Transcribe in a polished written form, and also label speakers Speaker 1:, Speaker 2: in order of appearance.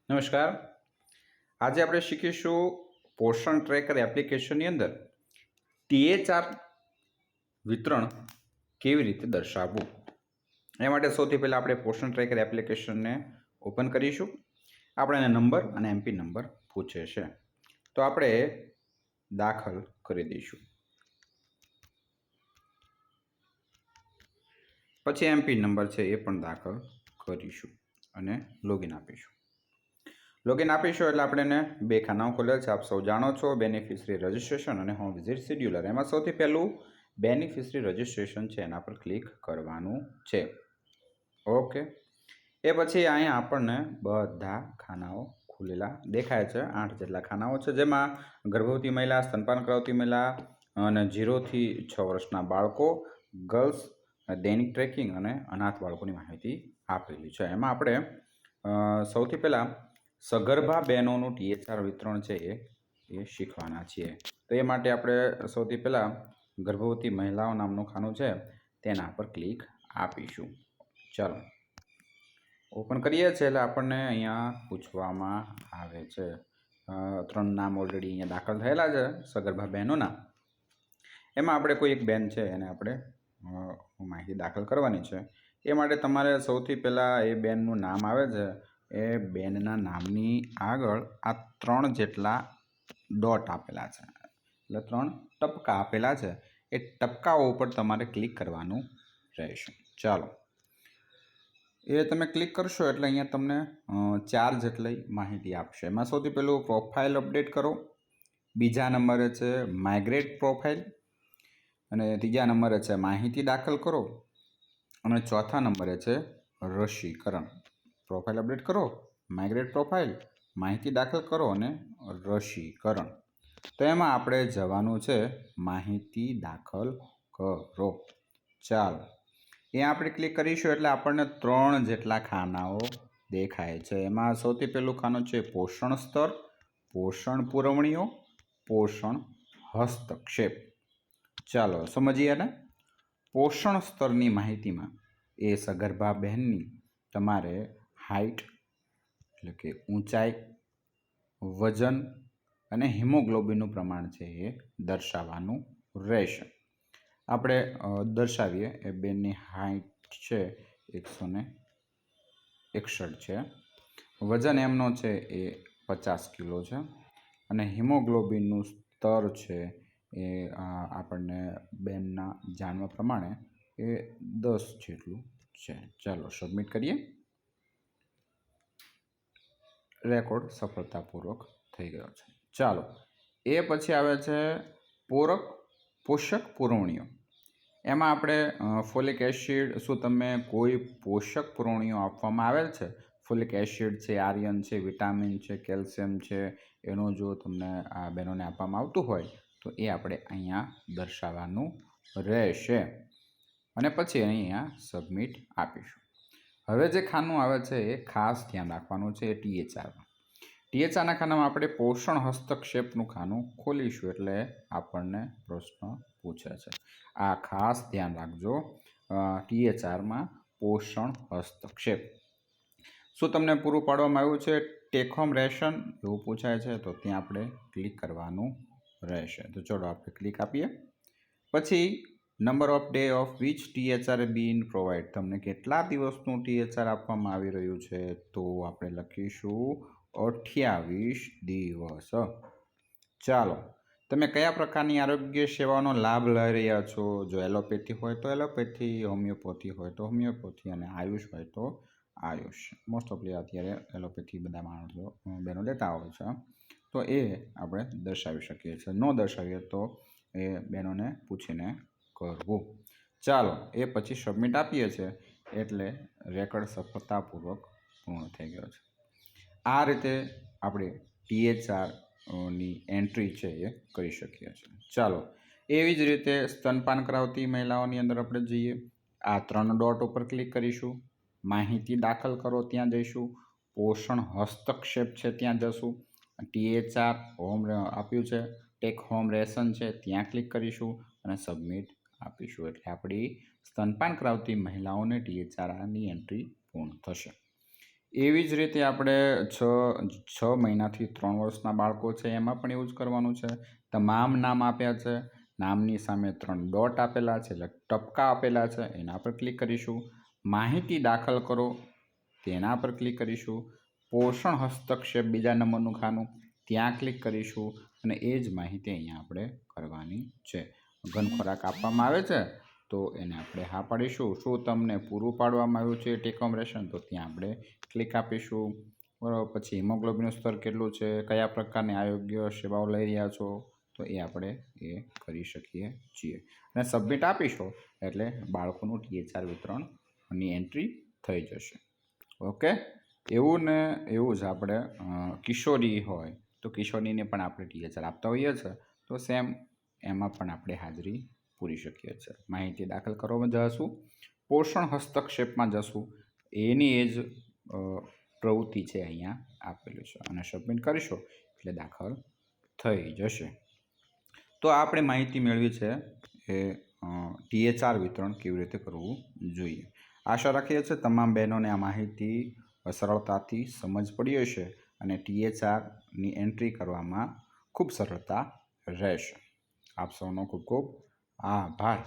Speaker 1: નમસ્કાર. આજે આપણે શીખીશું પોષણ ટ્રેકર એપ્લિકેશનની અંદર THR વિતરણ કેવી રીતે દર્શાવવું. એ માટે સૌથી પહેલાં આપણે પોષણ ટ્રેકર એપ્લિકેશનને ઓપન કરીશું. આપણે એને નંબર અને એમપી નંબર પૂછે છે, તો આપણે દાખલ કરી દઈશું. પછી એમપી નંબર છે એ પણ દાખલ કરીશું અને લોગિન આપીશું. લોગિન આપીશું એટલે આપણે એને બે ખાનાઓ ખોલેલ છે. આપ સૌ જાણો છો, બેનિફિશરી રજિસ્ટ્રેશન અને હોમ વિઝિટ શેડ્યુલર. એમાં સૌથી પહેલું બેનિફિશરી રજિસ્ટ્રેશન છે, એના પર ક્લિક કરવાનું છે. ઓકે, એ પછી અહીંયા આપણને બધા ખાનાઓ ખુલેલા દેખાય છે. 8 જેટલા ખાનાઓ છે, જેમાં ગર્ભવતી મહિલા, સ્તનપાન કરાવતી મહિલા અને 0 થી 6 વર્ષના બાળકો, ગર્લ્સ, દૈનિક ટ્રેકિંગ અને અનાથ બાળકોની માહિતી આપેલી છે. એમાં આપણે સૌથી પહેલાં સગર્ભા બહેનોનું THR વિતરણ છે એ શીખવાના છીએ. તો એ માટે આપણે સૌથી પહેલાં ગર્ભવતી મહિલાઓ નામનું ખાનું છે તેના પર ક્લિક આપીશું. ચાલો ઓપન કરીએ છીએ એટલે આપણને અહીંયા પૂછવામાં આવે છે. 3 નામ ઓલરેડી અહીંયા દાખલ થયેલા છે સગર્ભા બહેનોના. એમાં આપણે કોઈ એક બેન છે એને આપણે માહિતી દાખલ કરવાની છે. એ માટે તમારે સૌથી પહેલાં એ બેનનું નામ આવે છે, એ બેનના નામની આગળ આ 3 જેટલા ડોટ આપેલા છે, એટલે 3 ટપકા આપેલા છે. એ ટપકાઓ ઉપર તમારે ક્લિક કરવાનું રહેશે. ચાલો, એ તમે ક્લિક કરશો એટલે અહીંયા તમને 4 જેટલી માહિતી આપશે. એમાં સૌથી પહેલું પ્રોફાઇલ અપડેટ કરો, બીજા નંબરે છે માઇગ્રેટ પ્રોફાઇલ, અને ત્રીજા નંબરે છે માહિતી દાખલ કરો, અને ચોથા નંબરે છે રસીકરણ. પ્રોફાઇલ અપડેટ કરો, માઇગ્રેટ પ્રોફાઇલ, માહિતી દાખલ કરો અને રસીકરણ. તો એમાં આપણે જવાનું છે માહિતી દાખલ કરો. ચાલો, અહીંયા આપણે ક્લિક કરીશું એટલે આપણને 3 જેટલા ખાનાઓ દેખાય છે. એમાં સૌથી પહેલું ખાનું છે પોષણ સ્તર, પોષણ પુરવણીઓ, પોષણ હસ્તક્ષેપ. ચાલો સમજીએ ને. પોષણ સ્તરની માહિતીમાં એ સગર્ભા બહેનની તમારે હાઇટ એટલે કે ઊંચાઈ, વજન અને હિમોગ્લોબિનનું પ્રમાણ છે એ દર્શાવવાનું રહેશે. આપણે દર્શાવીએ. એ બેનની હાઇટ છે 161 છે, વજન એમનો છે એ 50 કિલો છે, અને હિમોગ્લોબિનનું સ્તર છે એ આપણને બેનના જાણવા પ્રમાણે એ 10 જેટલું છે. ચાલો સબમિટ કરીએ. રેકોર્ડ સફળતાપૂર્વક થઈ ગયો છે. ચાલો, એ પછી આવે છે પોષક પુરવણીઓ. એમાં આપણે ફોલિક એસિડ, શું તમે કોઈ પોષક પુરવણીઓ આપવામાં આવેલ છે, ફોલિક એસિડ છે, આયર્ન છે, વિટામિન છે, કેલ્શિયમ છે, એનું જો તમને આ બહેનોને આપવામાં આવતું હોય તો એ આપણે અહીંયા દર્શાવવાનું રહેશે. અને પછી અહીંયા સબમિટ આપીશું. હવે જે ખાનું આવે છે એ ખાસ ધ્યાન રાખવાનું છે એ THRમાં. THRના ખાનામાં આપણે પોષણ હસ્તક્ષેપનું ખાનું ખોલીશું એટલે આપણને પ્રશ્ન પૂછે છે. આ ખાસ ધ્યાન રાખજો. THRમાં પોષણ હસ્તક્ષેપ શું તમને પૂરું પાડવામાં આવ્યું છે, ટેક હોમ રેશન એવું પૂછાય છે, તો ત્યાં આપણે ક્લિક કરવાનું રહેશે. તો ચલો આપણે ક્લિક આપીએ. પછી number of day of which THR been provide, તમને કેટલા દિવસનું THR આપવામાં આવી રહ્યું છે, તો આપણે લખીશું 28 દિવસ. ચાલો, તમે કયા પ્રકારની આરોગ્ય સેવાઓનો લાભ લઈ રહ્યા છો? જો એલોપેથી હોય તો એલોપેથી, હોમિયોપેથી હોય તો હોમિયોપેથી, અને આયુષ હોય તો આયુષ. મોસ્ટ ઓફલી અત્યારે એલોપેથી બધા માણસો બહેનો લેતા હોય છે, તો એ આપણે દર્શાવી શકીએ છીએ. ન દર્શાવીએ તો એ બહેનોને પૂછીને કરવું. ચાલો, એ પછી સબમિટ આપીએ છીએ એટલે રેકોર્ડ સફળતાપૂર્વક પૂર્ણ થઈ ગયો છે. આ રીતે આપણે THRની એન્ટ્રી છે એ કરી શકીએ છીએ. ચાલો, એવી જ રીતે સ્તનપાન કરાવતી મહિલાઓની અંદર આપણે જઈએ. આ 3 ડોટ ઉપર ક્લિક કરીશું, માહિતી દાખલ કરો ત્યાં જઈશું, પોષણ હસ્તક્ષેપ છે ત્યાં જશું, THR હોમ આપ્યું છે, ટેક હોમ રેશન છે ત્યાં ક્લિક કરીશું અને સબમિટ આપીશું એટલે આપણી સ્તનપાન કરાવતી મહિલાઓને THRની એન્ટ્રી પૂર્ણ થશે. એવી જ રીતે આપણે 6 મહિનાથી 3 વર્ષના બાળકો છે એમાં પણ એવું જ કરવાનું છે. તમામ નામ આપ્યા છે, નામની સામે 3 ડોટ આપેલા છે એટલે ટપકા આપેલા છે, એના પર ક્લિક કરીશું. માહિતી દાખલ કરો તેના પર ક્લિક કરીશું. પોષણ હસ્તક્ષેપ બીજા નંબરનું ખાનું ત્યાં ક્લિક કરીશું અને એ જ માહિતી અહીંયા આપણે કરવાની છે. ઘન ખોરાક આપવામાં આવે છે તો એને આપણે હા પાડીશું. શું તમને પૂરું પાડવામાં આવ્યું છે ટેકહોમ રેશન, તો ત્યાં આપણે ક્લિક આપીશું. બરાબર. પછી હિમોગ્લોબિનનું સ્તર કેટલું છે, કયા પ્રકારની આરોગ્ય સેવાઓ લઈ રહ્યા છો, તો એ આપણે એ કરી શકીએ છીએ. અને સબમિટ આપીશું એટલે બાળકોનું THR વિતરણની એન્ટ્રી થઈ જશે. ઓકે. એવું ને એવું જ આપણે કિશોરી હોય તો કિશોરીને પણ આપણે THR આપતા હોઈએ છીએ, તો સેમ એમાં પણ આપણે હાજરી પૂરી શકીએ છીએ. માહિતી દાખલ કરવામાં જશું, પોષણ હસ્તક્ષેપમાં જશું, એની એ જ પ્રવૃત્તિ છે અહીંયા આપેલું છે અને સબમિટ કરીશું એટલે દાખલ થઈ જશે. તો આપણે માહિતી મેળવી છે એ THR વિતરણ કેવી રીતે કરવું જોઈએ. આશા રાખીએ છીએ તમામ બહેનોને આ માહિતી સરળતાથી સમજ પડી હશે અને THRની એન્ટ્રી કરવામાં ખૂબ સરળતા રહેશે. આપ સૌનો ખૂબ ખૂબ આભાર.